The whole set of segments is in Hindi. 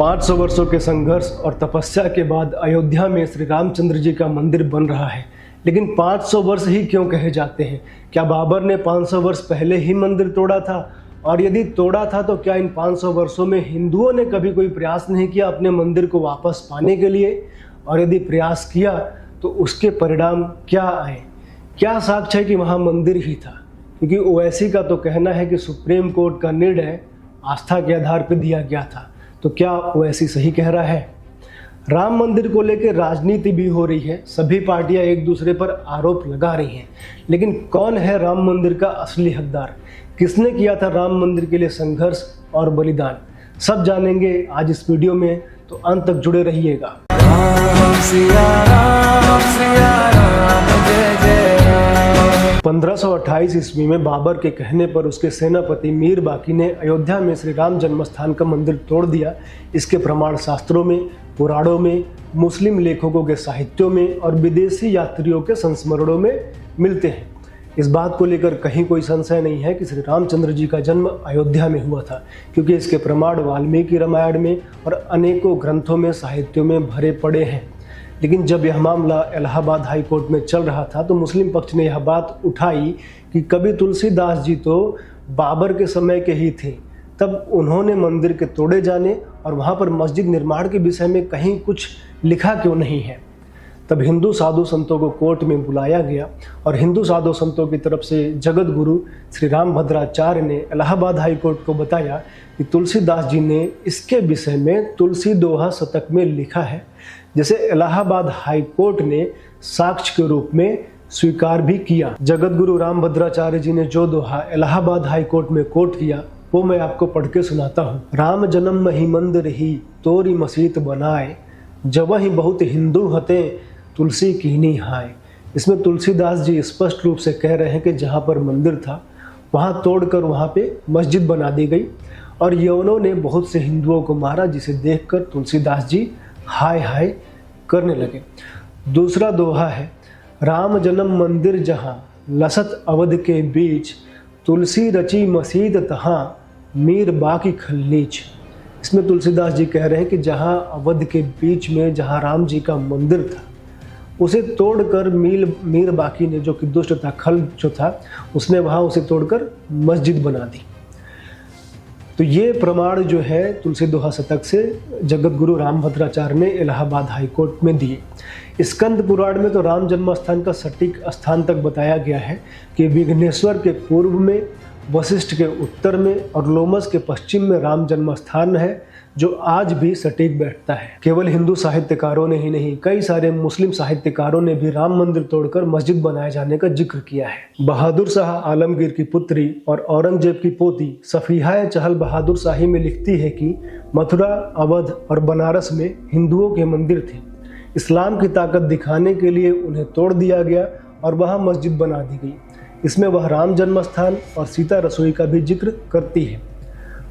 500 वर्षों के संघर्ष और तपस्या के बाद अयोध्या में श्री रामचंद्र जी का मंदिर बन रहा है। लेकिन 500 वर्ष ही क्यों कहे जाते हैं? क्या बाबर ने 500 वर्ष पहले ही मंदिर तोड़ा था? और यदि तोड़ा था तो क्या इन 500 वर्षों में हिंदुओं ने कभी कोई प्रयास नहीं किया अपने मंदिर को वापस पाने के लिए? और यदि प्रयास किया तो उसके परिणाम क्या आए? क्या साक्ष्य है कि वहाँ मंदिर ही था? क्योंकि ओवैसी का तो कहना है कि सुप्रीम कोर्ट का निर्णय आस्था के आधार पर दिया गया था। तो क्या ओवैसी सही कह रहा है? राम मंदिर को लेकर राजनीति भी हो रही है, सभी पार्टियां एक दूसरे पर आरोप लगा रही हैं। लेकिन कौन है राम मंदिर का असली हकदार? किसने किया था राम मंदिर के लिए संघर्ष और बलिदान? सब जानेंगे आज इस वीडियो में, तो अंत तक जुड़े रहिएगा। 1528 ईस्वी में बाबर के कहने पर उसके सेनापति मीर बाकी ने अयोध्या में श्री राम जन्मस्थान का मंदिर तोड़ दिया। इसके प्रमाण शास्त्रों में, पुराणों में, मुस्लिम लेखकों के साहित्यों में और विदेशी यात्रियों के संस्मरणों में मिलते हैं। इस बात को लेकर कहीं कोई संशय नहीं है कि श्री रामचंद्र जी का जन्म अयोध्या में हुआ था, क्योंकि इसके प्रमाण वाल्मीकि रामायण में और अनेकों ग्रंथों में, साहित्यों में भरे पड़े हैं। लेकिन जब यह मामला इलाहाबाद हाई कोर्ट में चल रहा था तो मुस्लिम पक्ष ने यह बात उठाई कि कवि तुलसीदास जी तो बाबर के समय के ही थे, तब उन्होंने मंदिर के तोड़े जाने और वहाँ पर मस्जिद निर्माण के विषय में कहीं कुछ लिखा क्यों नहीं है। तब हिंदू साधु संतों को कोर्ट में बुलाया गया और हिंदू साधु संतों की तरफ से जगत गुरु श्री रामभद्राचार्य ने इलाहाबाद हाई कोर्ट को बताया कि तुलसीदास जी ने इसके विषय में तुलसी दोहा शतक में लिखा है, जिसे इलाहाबाद हाई कोर्ट ने साक्ष्य के रूप में स्वीकार भी किया। जगत गुरु रामभद्राचार्य जी ने जो दोहा इलाहाबाद हाई कोर्ट में कोट किया वो मैं आपको पढ़ के सुनाता हूँ। राम जन्म ही मंदिर ही तोरी मसीत बनाए, जब ही बहुत हिंदू हते तुलसी कीनी हाय। इसमें तुलसीदास जी स्पष्ट रूप से कह रहे हैं कि जहाँ पर मंदिर था वहाँ तोड़कर वहाँ पे मस्जिद बना दी गई और यवनों ने बहुत से हिंदुओं को मारा, जिसे देखकर तुलसीदास जी हाय हाय करने लगे। दूसरा दोहा है, राम जन्म मंदिर जहाँ लसत अवध के बीच, तुलसी रची मसीद तहाँ मीर बाकी खल्लीच। इसमें तुलसीदास जी कह रहे हैं कि जहाँ अवध के बीच में जहाँ राम जी का मंदिर था उसे तोड़कर मीर बाकी ने, जो कि दुष्ट था, खल जो था, उसने वहाँ उसे तोड़कर मस्जिद बना दी। तो ये प्रमाण जो है तुलसी दोहा शतक से जगत गुरु रामभद्राचार्य ने इलाहाबाद हाई कोर्ट में दिए। स्कंद पुराण में तो राम जन्मस्थान का सटीक स्थान तक बताया गया है कि विघ्नेश्वर के पूर्व में, वशिष्ठ के उत्तर में और लोमस के पश्चिम में राम जन्मस्थान है, जो आज भी सटीक बैठता है। केवल हिंदू साहित्यकारों ने ही नहीं, कई सारे मुस्लिम साहित्यकारों ने भी राम मंदिर तोड़कर मस्जिद बनाए जाने का जिक्र किया है। बहादुर शाह आलमगीर की पुत्री और औरंगजेब की पोती सफीहा चहल बहादुर शाही में लिखती है कि मथुरा, अवध और बनारस में हिंदुओं के मंदिर थे। इस्लाम की ताकत दिखाने के लिए उन्हें तोड़ दिया गया और वहाँ मस्जिद बना दी गई। इसमें वह राम जन्मस्थान और सीता रसोई का भी जिक्र करती है।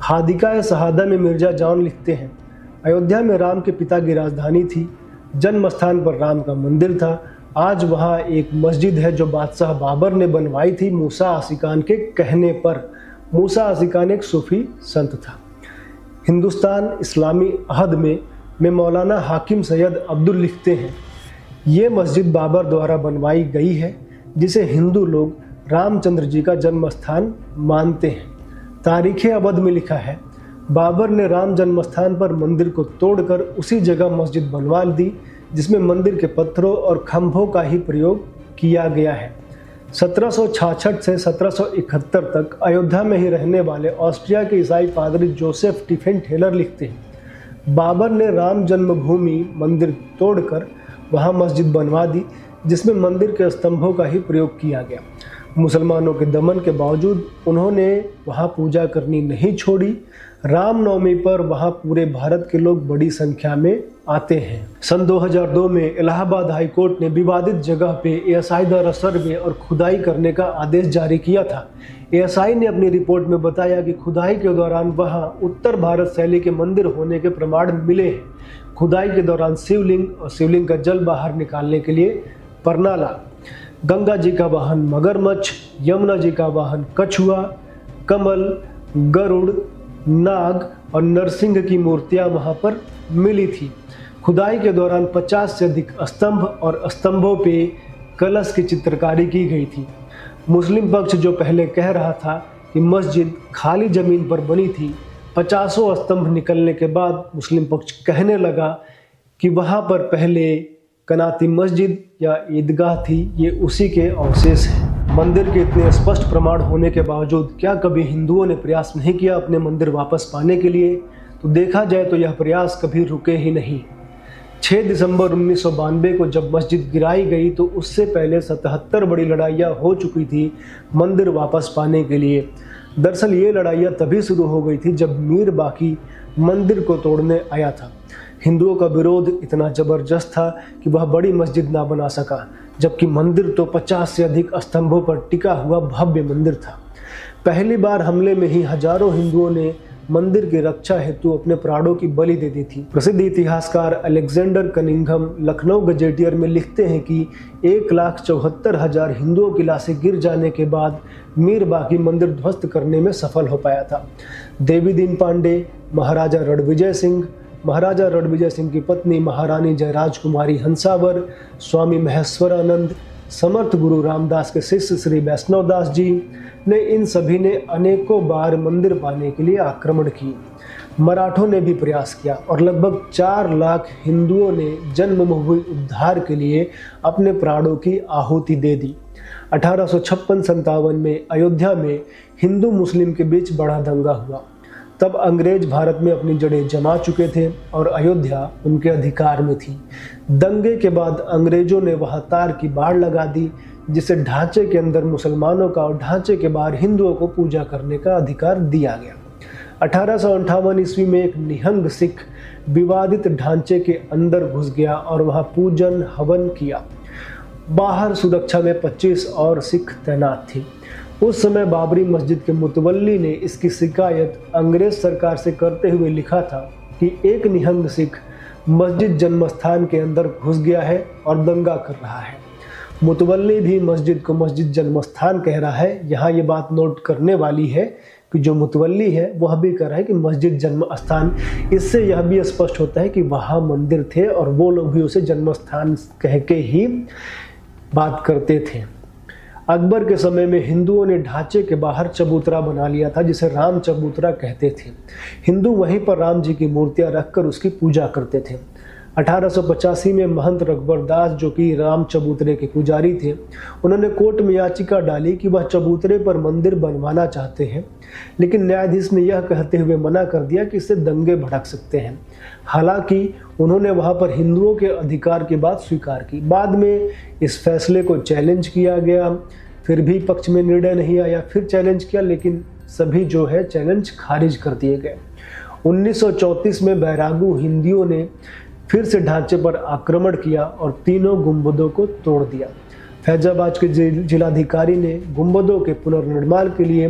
हादिका शहादा में मिर्जा जॉन लिखते हैं, अयोध्या में राम के पिता की राजधानी थी, जन्म स्थान पर राम का मंदिर था। आज वहाँ एक मस्जिद है जो बादशाह बाबर ने बनवाई थी मूसा आशिकान के कहने पर। मूसा आशिकान एक सूफी संत था। हिंदुस्तान इस्लामी अहद में मौलाना हाकिम सैयद अब्दुल लिखते हैं, ये मस्जिद बाबर द्वारा बनवाई गई है, जिसे हिंदू लोग रामचंद्र जी का जन्म स्थान मानते हैं। तारीख़ अवध में लिखा है, बाबर ने राम जन्मस्थान पर मंदिर को तोड़कर उसी जगह मस्जिद बनवा दी, जिसमें मंदिर के पत्थरों और खंभों का ही प्रयोग किया गया है। 1766 से 1771 तक अयोध्या में ही रहने वाले ऑस्ट्रिया के ईसाई पादरी जोसेफ टिफेन टेलर लिखते हैं, बाबर ने राम जन्मभूमि मंदिर तोड़कर वहाँ मस्जिद बनवा दी, जिसमें मंदिर के स्तंभों का ही प्रयोग किया गया। मुसलमानों के दमन के बावजूद उन्होंने वहाँ पूजा करनी नहीं छोड़ी। रामनवमी पर वहाँ पूरे भारत के लोग बड़ी संख्या में आते हैं। सन 2002 में इलाहाबाद हाई कोर्ट ने विवादित जगह पे एएसआई द्वारा सर्वे और खुदाई करने का आदेश जारी किया था। एएसआई ने अपनी रिपोर्ट में बताया कि खुदाई के दौरान वहाँ उत्तर भारत शैली के मंदिर होने के प्रमाण मिले हैं। खुदाई के दौरान शिवलिंग और शिवलिंग का जल बाहर निकालने के लिए परनाला, गंगा जी का वाहन मगरमच्छ, यमुना जी का वाहन कछुआ, कमल, गरुड़, नाग और नरसिंह की मूर्तियां वहां पर मिली थी। खुदाई के दौरान 50 से अधिक स्तंभ और स्तंभों पे कलश की चित्रकारी की गई थी। मुस्लिम पक्ष जो पहले कह रहा था कि मस्जिद खाली जमीन पर बनी थी, 50 स्तंभ निकलने के बाद मुस्लिम पक्ष कहने लगा कि वहां पर पहले कनाती मस्जिद या ईदगाह थी, ये उसी के अवशेष हैं। मंदिर के इतने स्पष्ट प्रमाण होने के बावजूद क्या कभी हिंदुओं ने प्रयास नहीं किया अपने मंदिर वापस पाने के लिए? तो देखा जाए तो यह प्रयास कभी रुके ही नहीं। 6 दिसंबर 1992 को जब मस्जिद गिराई गई तो उससे पहले 77 बड़ी लड़ाइयाँ हो चुकी थी मंदिर वापस पाने के लिए। दरअसल ये लड़ाइयाँ तभी शुरू हो गई थी जब मीर बाकी मंदिर को तोड़ने आया था। हिंदुओं का विरोध इतना जबरदस्त था कि वह बड़ी मस्जिद ना बना सका, जबकि मंदिर तो 50 से अधिक स्तंभों पर टिका हुआ भव्य मंदिर था। पहली बार हमले में ही हजारों हिंदुओं ने मंदिर की रक्षा हेतु अपने प्राणों की बलि दे दी थी। प्रसिद्ध इतिहासकार अलेक्जेंडर कनिंघम लखनऊ गजेटियर में लिखते हैं कि 1,74,000 हिंदुओं की लाशें गिर जाने के बाद मीर बाकी मंदिर ध्वस्त करने में सफल हो पाया था। देवी दीन पांडे, महाराजा रणविजय सिंह की पत्नी महारानी जयराज कुमारी हंसावर, स्वामी महेश्वरानंद, समर्थ गुरु रामदास के शिष्य श्री वैष्णव दास जी ने इन सभी ने अनेकों बार मंदिर पाने के लिए आक्रमण किए। मराठों ने भी प्रयास किया और लगभग 4 लाख हिंदुओं ने जन्मभूमि उद्धार के लिए अपने प्राणों की आहुति दे दी। 1856-57 में अयोध्या में हिंदू मुस्लिम के बीच बड़ा दंगा हुआ। तब अंग्रेज भारत में अपनी जड़ें जमा चुके थे और अयोध्या उनके अधिकार में थी। दंगे के बाद अंग्रेजों ने वहां तार की बाड़ लगा दी, जिससे ढांचे के अंदर मुसलमानों का और ढांचे के बाहर हिंदुओं को पूजा करने का अधिकार दिया गया। 1858 ईस्वी में एक निहंग सिख विवादित ढांचे के अंदर घुस गया और वहां पूजन हवन किया। बाहर सुरक्षा में 25 और सिख तैनात थे। उस समय बाबरी मस्जिद के मुतवल्ली ने इसकी शिकायत अंग्रेज सरकार से करते हुए लिखा था कि एक निहंग सिख मस्जिद जन्मस्थान के अंदर घुस गया है और दंगा कर रहा है। मुतवल्ली भी मस्जिद को मस्जिद जन्मस्थान कह रहा है। यहाँ ये बात नोट करने वाली है कि जो मुतवल्ली है वह भी कह रहा है कि मस्जिद जन्म स्थान। इससे यह भी स्पष्ट होता है कि वहाँ मंदिर थे और वो लोग भी उसे जन्म स्थान कह के ही बात करते थे। अकबर के समय में हिंदुओं ने ढांचे के बाहर चबूतरा बना लिया था, जिसे राम चबूतरा कहते थे। हिंदू वहीं पर राम जी की मूर्तियां रखकर उसकी पूजा करते थे। 1885 में महंत रघुवर दास, जो कि राम चबूतरे के पुजारी थे, उन्होंने कोर्ट में याचिका डाली कि वह चबूतरे पर मंदिर बनवाना चाहते हैं, लेकिन न्यायाधीश ने यह कहते हुए मना कर दिया कि इससे दंगे भड़क सकते हैं। हालांकि उन्होंने वहां पर हिंदुओं के अधिकार की बात स्वीकार की। बाद में इस फैसले को चैलेंज किया गया, फिर भी पक्ष में निर्णय नहीं आया, फिर चैलेंज किया, लेकिन सभी जो है चैलेंज खारिज कर दिए गए। 1934 में बैरागू हिंदियों ने फिर से ढांचे पर आक्रमण किया और तीनों गुंबदों को तोड़ दिया। फैजाबाद के जिलाधिकारी ने गुंबदों के पुनर्निर्माण के लिए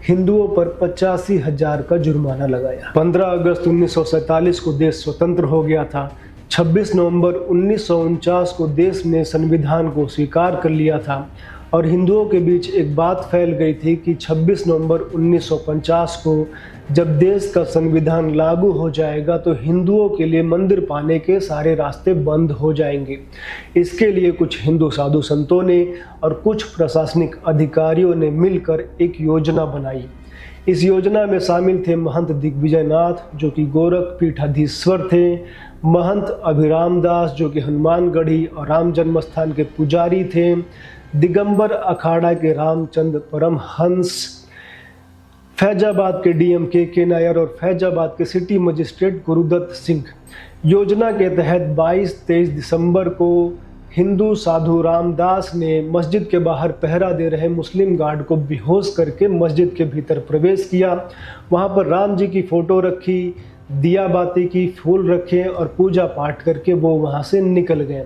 हिंदुओं पर 85,000 का जुर्माना लगाया। 15 अगस्त 1947 को देश स्वतंत्र हो गया था। 26 नवंबर 1949 को देश ने संविधान को स्वीकार कर लिया था और हिंदुओं के बीच एक बात फैल गई थी कि 26 नवंबर 1950 को जब देश का संविधान लागू हो जाएगा तो हिंदुओं के लिए मंदिर पाने के सारे रास्ते बंद हो जाएंगे। इसके लिए कुछ हिंदू साधु संतों ने और कुछ प्रशासनिक अधिकारियों ने मिलकर एक योजना बनाई। इस योजना में शामिल थे महंत दिग्विजयनाथ, जो कि गोरख पीठाधीश्वर थे, महंत अभिराम दास, जो कि हनुमानगढ़ी और राम जन्मस्थान के पुजारी थे, दिगंबर अखाड़ा के रामचंद्र परमहंस, फैजाबाद के डीएम के नायर और फैजाबाद के सिटी मजिस्ट्रेट गुरुदत्त सिंह। योजना के तहत 22-23 दिसंबर को हिंदू साधु रामदास ने मस्जिद के बाहर पहरा दे रहे मुस्लिम गार्ड को बेहोश करके मस्जिद के भीतर प्रवेश किया। वहां पर राम जी की फोटो रखी, दिया बाती की, फूल रखे और पूजा पाठ करके वो वहां से निकल गए।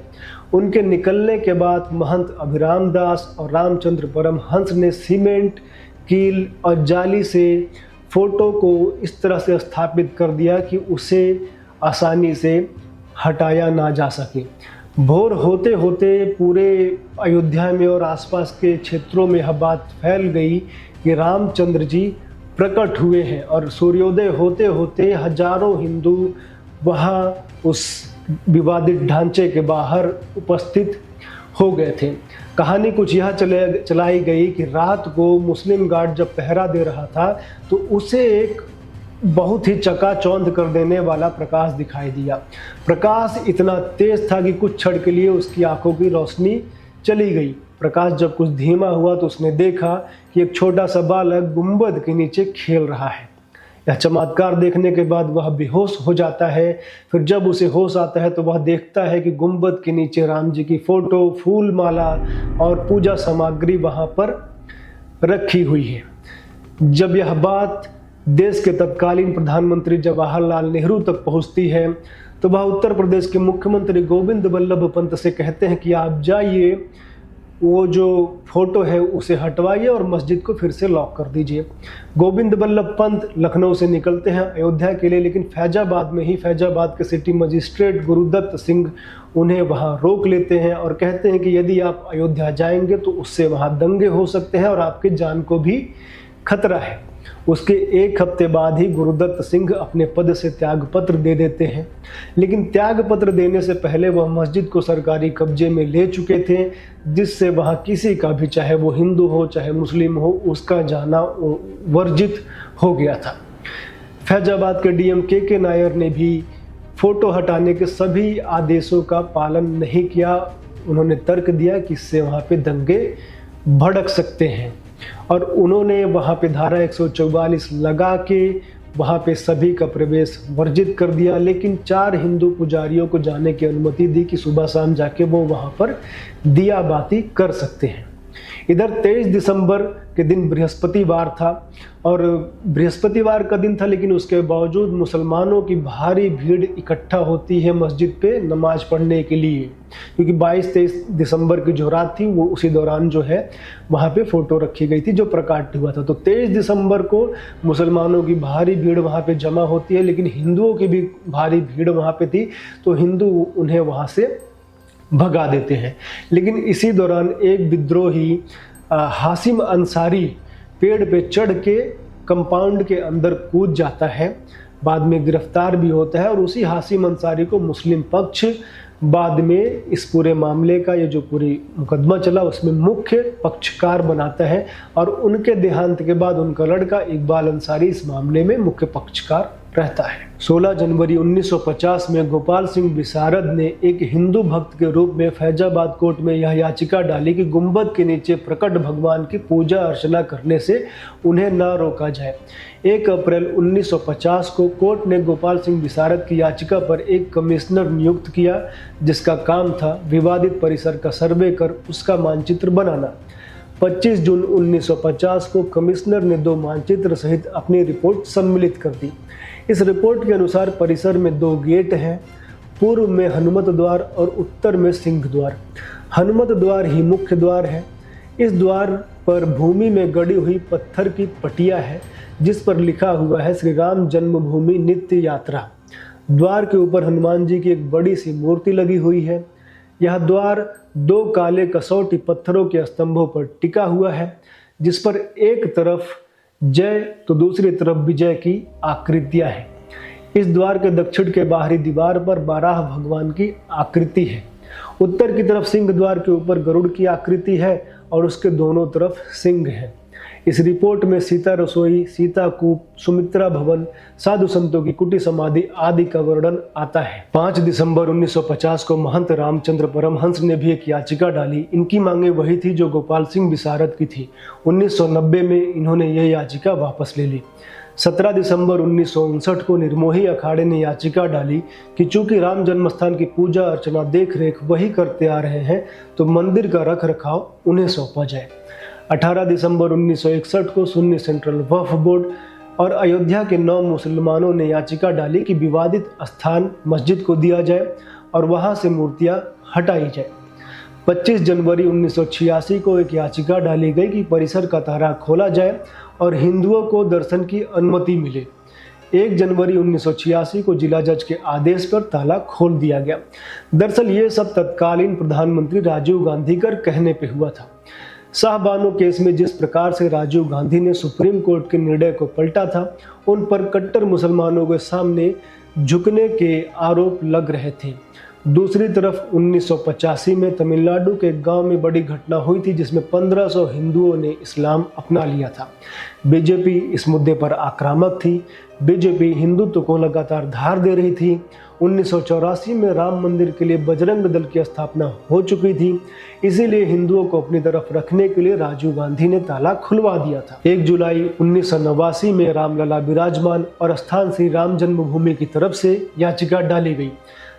उनके निकलने के बाद महंत अभिराम दास और रामचंद्र परमहंस ने सीमेंट, कील और जाली से फोटो को इस तरह से स्थापित कर दिया कि उसे आसानी से हटाया ना जा सके। भोर होते होते पूरे अयोध्या में और आसपास के क्षेत्रों में यह बात फैल गई कि रामचंद्र जी प्रकट हुए हैं और सूर्योदय होते होते हजारों हिंदू वहाँ उस विवादित ढांचे के बाहर उपस्थित हो गए थे। कहानी कुछ यह चलाई गई कि रात को मुस्लिम गार्ड जब पहरा दे रहा था तो उसे एक बहुत ही चकाचौंध कर देने वाला प्रकाश दिखाई दिया। प्रकाश इतना तेज था कि कुछ क्षण के लिए उसकी आंखों की रोशनी चली गई। प्रकाश जब कुछ धीमा हुआ तो उसने देखा कि एक छोटा सा बालक गुंबद के नीचे खेल रहा है। यह चमत्कार देखने के बाद वह बेहोश हो जाता है। फिर जब उसे होश आता है तो वह देखता है कि गुंबद के नीचे राम जी की फोटो, फूल माला और पूजा सामग्री वहां पर रखी हुई है। जब यह बात देश के तत्कालीन प्रधानमंत्री जवाहरलाल नेहरू तक पहुंचती है तो वह उत्तर प्रदेश के मुख्यमंत्री गोविंद बल्लभ पंत से कहते हैं कि आप जाइए, वो जो फोटो है उसे हटवाइए और मस्जिद को फिर से लॉक कर दीजिए। गोविंद बल्लभ पंत लखनऊ से निकलते हैं अयोध्या के लिए, लेकिन फैजाबाद में ही फैजाबाद के सिटी मजिस्ट्रेट गुरुदत्त सिंह उन्हें वहां रोक लेते हैं और कहते हैं कि यदि आप अयोध्या जाएंगे तो उससे वहां दंगे हो सकते हैं और आपकी जान को भी खतरा है। उसके एक हफ्ते बाद ही गुरुदत्त सिंह अपने पद से त्यागपत्र दे देते हैं, लेकिन त्यागपत्र देने से पहले वह मस्जिद को सरकारी कब्जे में ले चुके थे, जिससे वहां किसी का भी, चाहे वो हिंदू हो चाहे मुस्लिम हो, उसका जाना वर्जित हो गया था। फैजाबाद के डीएम के नायर ने भी फोटो हटाने के सभी आदेशों का पालन नहीं किया। उन्होंने तर्क दिया कि इससे वहां पे दंगे भड़क सकते हैं और उन्होंने वहाँ पे धारा 144 लगा के वहाँ पे सभी का प्रवेश वर्जित कर दिया, लेकिन 4 हिंदू पुजारियों को जाने की अनुमति दी कि सुबह शाम जाके वो वहाँ पर दिया बाती कर सकते हैं। इधर 23 दिसंबर के दिन बृहस्पतिवार था और बृहस्पतिवार का दिन था, लेकिन उसके बावजूद मुसलमानों की भारी भीड़ इकट्ठा होती है मस्जिद पे नमाज पढ़ने के लिए, क्योंकि 22-23 दिसंबर की जो रात थी वो उसी दौरान जो है वहाँ पे फोटो रखी गई थी जो प्रकाट हुआ था। तो 23 दिसंबर को मुसलमानों की भारी भीड़ वहाँ पे जमा होती है, लेकिन हिंदुओं की भी भारी भीड़ वहाँ पे थी, तो हिंदू उन्हें वहाँ से भगा देते हैं। लेकिन इसी दौरान एक विद्रोही हासिम अंसारी पेड़ पे चढ़ के कंपाउंड के अंदर कूद जाता है, बाद में गिरफ्तार भी होता है और उसी हासिम अंसारी को मुस्लिम पक्ष बाद में इस पूरे मामले का, ये जो पूरी मुकदमा चला उसमें मुख्य पक्षकार बनाता है और उनके देहांत के बाद उनका लड़का इकबाल अंसारी इस मामले में मुख्य पक्षकार रहता है। 16 जनवरी 1950 में गोपाल सिंह विशारद ने एक हिंदू भक्त के रूप में फैजाबाद कोर्ट में यह याचिका डाली कि गुंबद के नीचे प्रकट भगवान की पूजा अर्चना करने से उन्हें न रोका जाए। 1 अप्रैल 1950 को कोर्ट ने गोपाल सिंह विशारद की याचिका पर एक कमिश्नर नियुक्त किया, जिसका काम था विवादित परिसर का सर्वे कर उसका मानचित्र बनाना। 25 जून 1950 को कमिश्नर ने 2 मानचित्र सहित अपनी रिपोर्ट सम्मिलित कर दी। इस रिपोर्ट के अनुसार परिसर में 2 गेट हैं, पूर्व में हनुमत द्वार और उत्तर में सिंह द्वार। हनुमत द्वार ही मुख्य द्वार है। इस द्वार पर भूमि में गड़ी हुई पत्थर की पटिया है जिस पर लिखा हुआ है श्री राम जन्मभूमि नित्य यात्रा। द्वार के ऊपर हनुमान जी की एक बड़ी सी मूर्ति लगी हुई है। यह द्वार 2 काले कसौटी पत्थरों के स्तंभों पर टिका हुआ है, जिस पर एक तरफ जय तो दूसरी तरफ विजय की आकृतियां हैं। इस द्वार के दक्षिण के बाहरी दीवार पर 12 भगवान की आकृति है। उत्तर की तरफ सिंह द्वार के ऊपर गरुड़ की आकृति है और उसके दोनों तरफ सिंह है। इस रिपोर्ट में सीता रसोई, सीता कूप, सुमित्रा भवन, साधु संतों की कुटी समाधि आदि का वर्णन आता है। 5 दिसंबर 1950 को महंत रामचंद्र परमहंस ने भी एक याचिका डाली। इनकी मांगे वही थी जो गोपाल सिंह विशारद की थी। 1990 में इन्होंने यह याचिका वापस ले ली। 17 दिसंबर 1959 को निर्मोही अखाड़े ने याचिका डाली कि चूंकि राम जन्मस्थान की पूजा अर्चना देख रेख वही करते आ रहे हैं तो मंदिर का रख रखाव उन्हें सौंपा जाए। 18 दिसंबर 1961 को सुन्नी सेंट्रल वक्फ बोर्ड और अयोध्या के 9 मुसलमानों ने याचिका डाली कि विवादित स्थान मस्जिद को दिया जाए और वहां से मूर्तियां हटाई जाए। 25 जनवरी 1986 को एक याचिका डाली गई कि परिसर का ताला खोला जाए और हिंदुओं को दर्शन की अनुमति मिले। 1 जनवरी 1986 को जिला जज के आदेश पर ताला खोल दिया गया। दरअसल ये सब तत्कालीन प्रधानमंत्री राजीव गांधी के कहने पे हुआ था। शाहबानो केस में जिस प्रकार से राजीव गांधी ने सुप्रीम कोर्ट के निर्णय को पलटा था, उन पर कट्टर मुसलमानों के सामने झुकने के आरोप लग रहे थे। दूसरी तरफ 1985 में तमिलनाडु के एक गांव में बड़ी घटना हुई थी जिसमें 1500 हिंदुओं ने इस्लाम अपना लिया था। बीजेपी इस मुद्दे पर आक्रामक थी। बीजेपी हिंदुत्व को लगातार धार दे रही थी। 1984 में राम मंदिर के लिए बजरंग दल की स्थापना हो चुकी थी, इसीलिए हिंदुओं को अपनी तरफ रखने के लिए राजीव गांधी ने ताला खुलवा दिया था। 1 जुलाई 1989 में रामलला विराजमान और स्थान श्री राम जन्मभूमि की तरफ से याचिका डाली गई।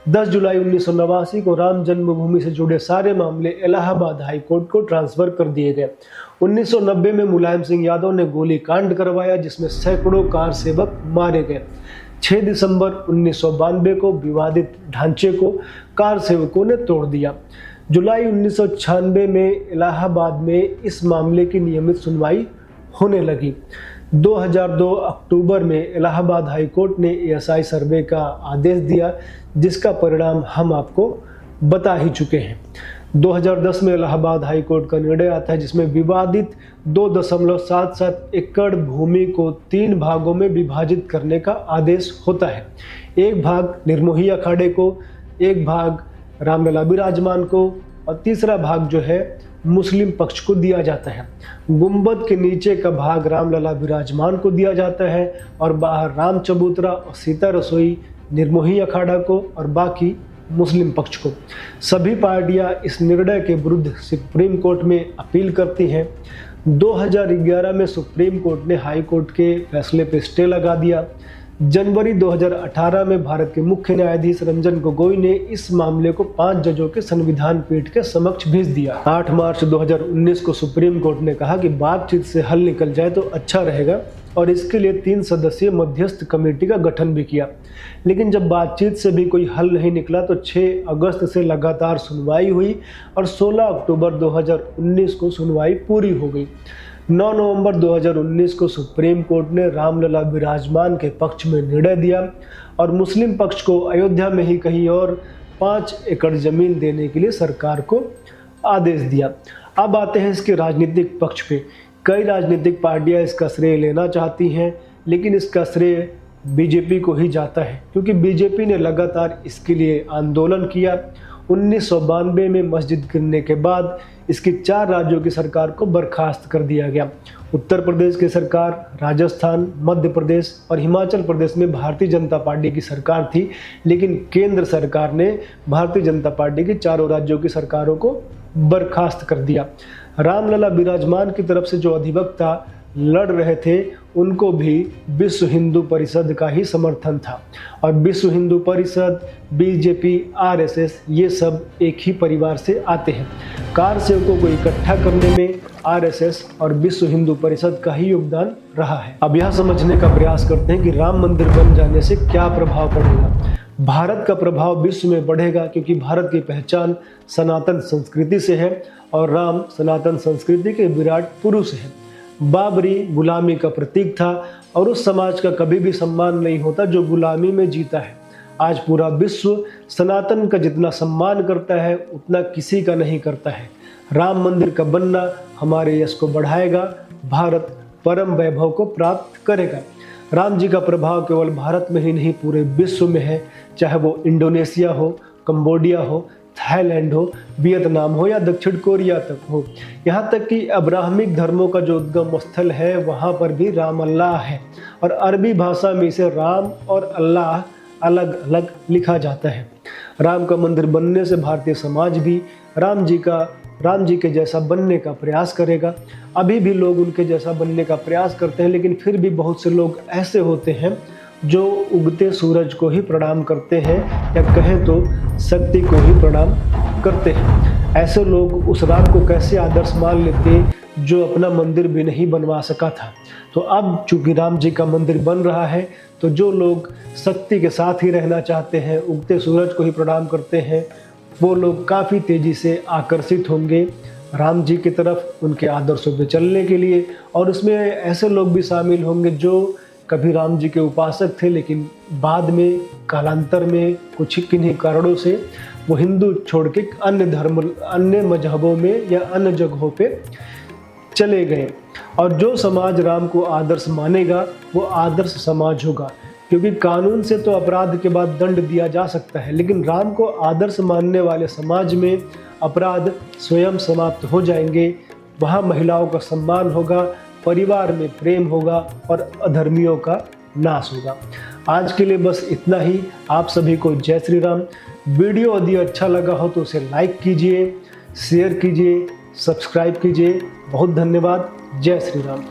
10 जुलाई 1989 को राम जन्मभूमि से जुड़े सारे मामले इलाहाबाद हाई कोर्ट को ट्रांसफर कर दिए गए। 1990 में मुलायम सिंह यादव ने गोली कांड करवाया जिसमें सैकड़ों कार सेवक मारे गए। 6 दिसंबर 1992 को विवादित ढांचे को कार सेवकों ने तोड़ दिया। जुलाई 1996 में इलाहाबाद में इस मामले की नियमित सुनवाई होने लगी। 2002 अक्टूबर में इलाहाबाद हाई कोर्ट ने ASI सर्वे का आदेश दिया जिसका परिणाम हम आपको बता ही चुके हैं। 2010 में इलाहाबाद हाई कोर्ट का निर्णय आता है जिसमें विवादित 2.77 एकड़ भूमि को 3 भागों में विभाजित करने का आदेश होता है। एक भाग निर्मोही अखाड़े को, एक भाग रामलला विराजमान को और तीसरा भाग जो है मुस्लिम पक्ष को दिया जाता है। गुंबद के नीचे का भाग रामलला विराजमान को दिया जाता है और बाहर राम चबूतरा और सीता रसोई निर्मोही अखाड़ा को और बाकी मुस्लिम पक्ष को। सभी पार्टियां इस निर्णय के विरुद्ध सुप्रीम कोर्ट में अपील करती हैं। 2011 में सुप्रीम कोर्ट ने हाई कोर्ट के फैसले पर स्टे लगा दिया। जनवरी 2018 में भारत के मुख्य न्यायाधीश रंजन गोगोई ने इस मामले को 5 जजों के संविधान पीठ के समक्ष भेज दिया। 8 मार्च 2019 को सुप्रीम कोर्ट ने कहा कि बातचीत से हल निकल जाए तो अच्छा रहेगा और इसके लिए 3 सदस्यीय मध्यस्थ कमेटी का गठन भी किया। लेकिन जब बातचीत से भी कोई हल नहीं निकला तो 6 अगस्त से लगातार सुनवाई हुई और 16 अक्टूबर 2019 को सुनवाई पूरी हो गई। 9 नवंबर 2019 को सुप्रीम कोर्ट ने रामलला विराजमान के पक्ष में निर्णय दिया और मुस्लिम पक्ष को अयोध्या में ही कहीं और 5 एकड़ जमीन देने के लिए सरकार को आदेश दिया। अब आते हैं इसके राजनीतिक पक्ष पे। कई राजनीतिक पार्टियां इसका श्रेय लेना चाहती हैं, लेकिन इसका श्रेय बीजेपी को ही जाता है क्योंकि बीजेपी ने लगातार इसके लिए आंदोलन किया। 1992 में मस्जिद गिरने के बाद इसकी 4 राज्यों की सरकार को बर्खास्त कर दिया गया। उत्तर प्रदेश की सरकार, राजस्थान, मध्य प्रदेश और हिमाचल प्रदेश में भारतीय जनता पार्टी की सरकार थी, लेकिन केंद्र सरकार ने भारतीय जनता पार्टी की 4 राज्यों की सरकारों को बर्खास्त कर दिया। रामलला विराजमान की तरफ से जो अधिवक्ता लड़ रहे थे उनको भी विश्व हिंदू परिषद का ही समर्थन था और विश्व हिंदू परिषद, बीजेपी, RSS ये सब एक ही परिवार से आते हैं। कार सेवकों को इकट्ठा करने में RSS और विश्व हिंदू परिषद का ही योगदान रहा है। अब यह समझने का प्रयास करते हैं कि राम मंदिर बन जाने से क्या प्रभाव पड़ेगा। भारत का प्रभाव विश्व में बढ़ेगा क्योंकि भारत की पहचान सनातन संस्कृति से है और राम सनातन संस्कृति के विराट पुरुष हैं। बाबरी गुलामी का प्रतीक था और उस समाज का कभी भी सम्मान नहीं होता जो गुलामी में जीता है। आज पूरा विश्व सनातन का जितना सम्मान करता है उतना किसी का नहीं करता है। राम मंदिर का बनना हमारे यश को बढ़ाएगा, भारत परम वैभव को प्राप्त करेगा। राम जी का प्रभाव केवल भारत में ही नहीं पूरे विश्व में है, चाहे वो इंडोनेशिया हो, कंबोडिया हो, थाईलैंड हो, वियतनाम हो या दक्षिण कोरिया तक हो। यहाँ तक कि अब्राहमिक धर्मों का जो उद्गम स्थल है वहाँ पर भी राम अल्लाह है और अरबी भाषा में इसे राम और अल्लाह अलग अलग लिखा जाता है। राम का मंदिर बनने से भारतीय समाज भी राम जी के जैसा बनने का प्रयास करेगा। अभी भी लोग उनके जैसा बनने का प्रयास करते हैं, लेकिन फिर भी बहुत से लोग ऐसे होते हैं जो उगते सूरज को ही प्रणाम करते हैं या कहें तो शक्ति को ही प्रणाम करते हैं। ऐसे लोग उस राम को कैसे आदर्श मान लेते जो अपना मंदिर भी नहीं बनवा सका था। तो अब चूंकि राम जी का मंदिर बन रहा है तो जो लोग शक्ति के साथ ही रहना चाहते हैं, उगते सूरज को ही प्रणाम करते हैं, वो लोग काफ़ी तेज़ी से आकर्षित होंगे राम जी की तरफ, उनके आदर्शों पे चलने के लिए। और उसमें ऐसे लोग भी शामिल होंगे जो कभी राम जी के उपासक थे, लेकिन बाद में कालांतर में कुछ किन्हीं कारणों से वो हिंदू छोड़ के अन्य मजहबों में या अन्य जगहों पे चले गए। और जो समाज राम को आदर्श मानेगा वो आदर्श समाज होगा, क्योंकि कानून से तो अपराध के बाद दंड दिया जा सकता है, लेकिन राम को आदर्श मानने वाले समाज में अपराध स्वयं समाप्त हो जाएंगे। वहाँ महिलाओं का सम्मान होगा, परिवार में प्रेम होगा और अधर्मियों का नाश होगा। आज के लिए बस इतना ही। आप सभी को जय श्री राम। वीडियो यदि अच्छा लगा हो तो उसे लाइक कीजिए, शेयर कीजिए, सब्सक्राइब कीजिए। बहुत धन्यवाद। जय श्री राम।